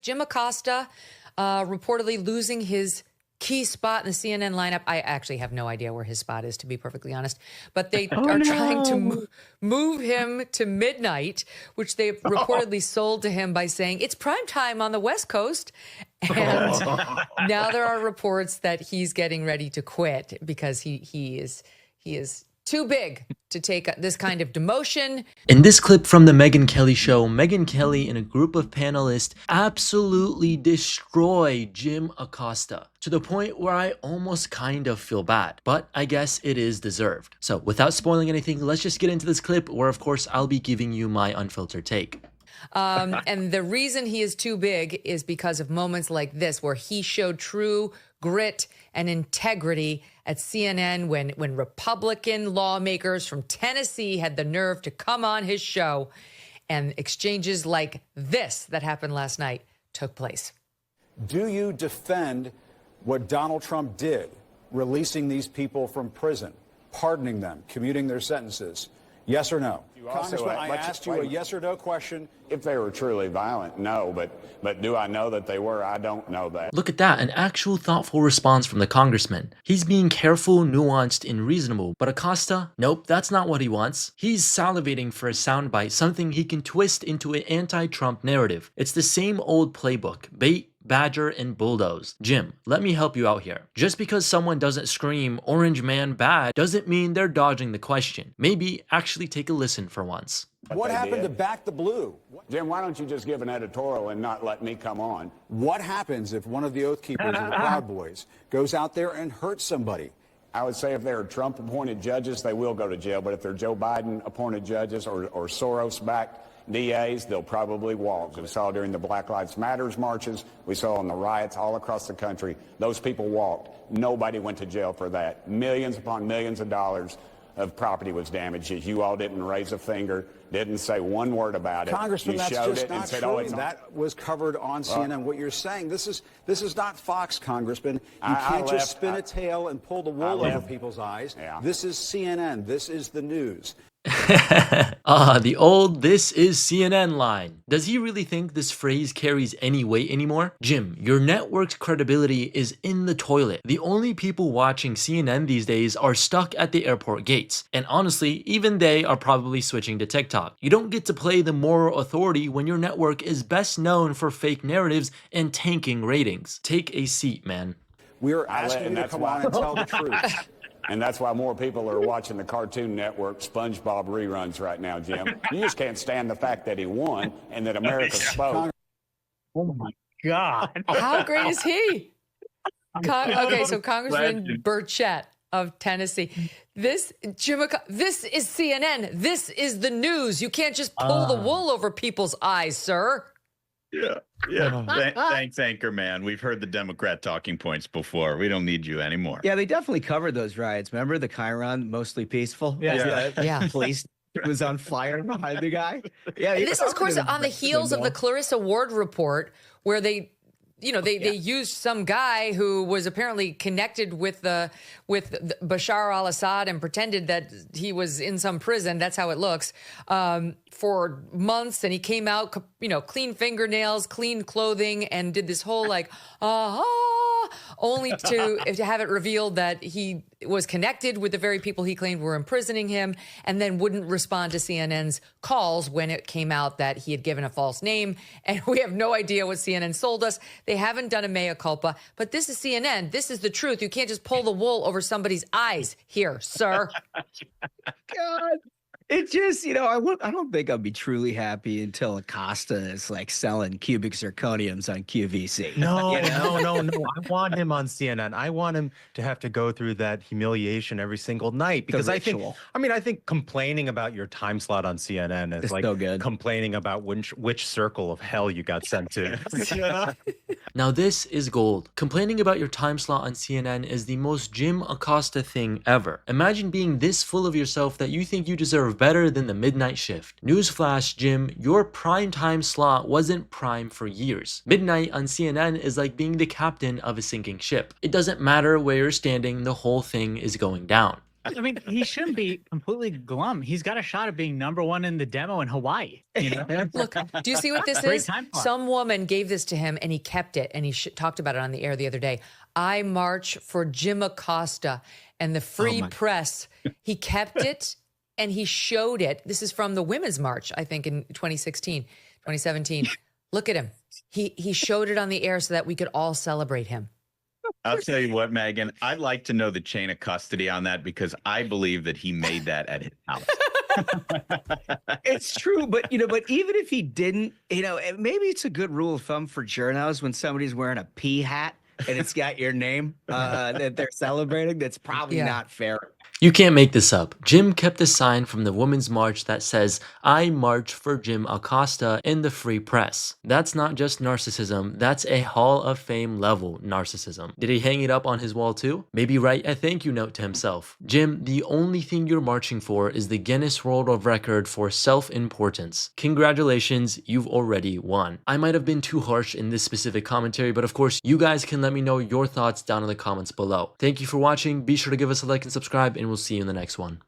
Jim Acosta reportedly losing his key spot in the CNN lineup. I actually have no idea where his spot is, to be perfectly honest. But they are trying to move him to midnight, which they reportedly sold to him by saying it's prime time on the West Coast. And now there are reports that he's getting ready to quit because he is too big to take this kind of demotion. In this clip from the Megyn Kelly show, Megyn Kelly and a group of panelists absolutely destroy Jim Acosta to the point where I almost kind of feel bad, but I guess it is deserved. So without spoiling anything, let's just get into this clip where, of course, I'll be giving you my unfiltered take. And the reason he is too big is because of moments like this, where he showed true grit and integrity at CNN when Republican lawmakers from Tennessee had the nerve to come on his show, and exchanges like this that happened last night took place. Do you defend what Donald Trump did, releasing these people from prison, pardoning them, commuting their sentences? Yes or no? Congressman, I asked you a yes or no question. If they were truly violent, no, but do I know that they were? I don't know that. Look at that, an actual thoughtful response from the congressman. He's being careful, nuanced, and reasonable, but Acosta, nope, that's not what he wants. He's salivating for a soundbite, something he can twist into an anti-Trump narrative. It's the same old playbook, bait, badger, and bulldoze. Jim, let me help you out here. Just because someone doesn't scream "Orange Man bad" doesn't mean they're dodging the question. Maybe actually take a listen for once. What happened to Back the Blue? Jim, why don't you just give an editorial and not let me come on? What happens if one of the Oath Keepers of the Proud Boys goes out there and hurts somebody? I would say if they're Trump-appointed judges, they will go to jail. But if they're Joe Biden-appointed judges or Soros-backed DAs, they'll probably walk. We saw during the Black Lives Matters marches. We saw in the riots all across the country. Those people walked. Nobody went to jail for that. Millions upon millions of dollars of property was damaged. You all didn't raise a finger, didn't say one word about it. Congressman, you that's showed just it not and said, true. "Oh, it's that was covered on CNN. What you're saying, this is not Fox, Congressman. You can't just spin a tail and pull the wool over people's eyes. Yeah. This is CNN. This is the news. The old "this is CNN" line. Does he really think this phrase carries any weight anymore? Jim, your network's credibility is in the toilet. The only people watching CNN these days are stuck at the airport gates. And honestly, even they are probably switching to TikTok. You don't get to play the moral authority when your network is best known for fake narratives and tanking ratings. Take a seat, man. We're asking you to come on and tell the truth. And that's why more people are watching the Cartoon Network SpongeBob reruns right now, Jim. You just can't stand the fact that he won and that America spoke. Oh my God. How great is he? Okay, so Congressman Burchett of Tennessee. This is CNN. This is the news. You can't just pull the wool over people's eyes, sir. Yeah. Thanks, Anchorman. We've heard the Democrat talking points before. We don't need you anymore. Yeah, they definitely covered those riots. Remember the Chiron, mostly peaceful? Yeah. Police was on fire behind the guy. Yeah. This is, of course, on the heels of the Clarissa Ward report, where they used some guy who was apparently connected with Bashar al-Assad and pretended that he was in some prison. That's how it looks, for months. And he came out, clean fingernails, clean clothing, and did this whole only to have it revealed that he was connected with the very people he claimed were imprisoning him, and then wouldn't respond to CNN's calls when it came out that he had given a false name. And we have no idea what CNN sold us. They haven't done a mea culpa, but this is CNN. This is the truth. You can't just pull the wool over somebody's eyes here, sir. God. It just, I don't think I'll be truly happy until Acosta is like selling cubic zirconiums on QVC. No. I want him on CNN. I want him to have to go through that humiliation every single night, because I think complaining about your time slot on CNN is like no good. Complaining about which circle of hell you got sent to. Now this is gold. Complaining about your time slot on CNN is the most Jim Acosta thing ever. Imagine being this full of yourself that you think you deserve better than the midnight shift. Newsflash, Jim, your prime time slot wasn't prime for years. Midnight on CNN is like being the captain of a sinking ship. It doesn't matter where you're standing, the whole thing is going down. I mean, he shouldn't be completely glum. He's got a shot at being #1 in the demo in Hawaii. You know? Look, do you see what this Great is? time clock. Some woman gave this to him and he kept it, and he talked about it on the air the other day. I march for Jim Acosta and the free press. He kept it and he showed it. This is from the Women's March, I think, in 2017. Look at him. He showed it on the air so that we could all celebrate him. I'll tell you what, Megyn, I'd like to know the chain of custody on that, because I believe that he made that at his house. It's true, but but even if he didn't, maybe it's a good rule of thumb for journos when somebody's wearing a P hat and it's got your name that they're celebrating. That's probably not fair. You can't make this up. Jim kept a sign from the Women's March that says, I march for Jim Acosta in the free press. That's not just narcissism, that's a Hall of Fame level narcissism. Did he hang it up on his wall too? Maybe write a thank you note to himself. Jim, the only thing you're marching for is the Guinness World of Record for self-importance. Congratulations, you've already won. I might have been too harsh in this specific commentary, but of course, you guys can let me know your thoughts down in the comments below. Thank you for watching. Be sure to give us a like and subscribe, and we'll see you in the next one.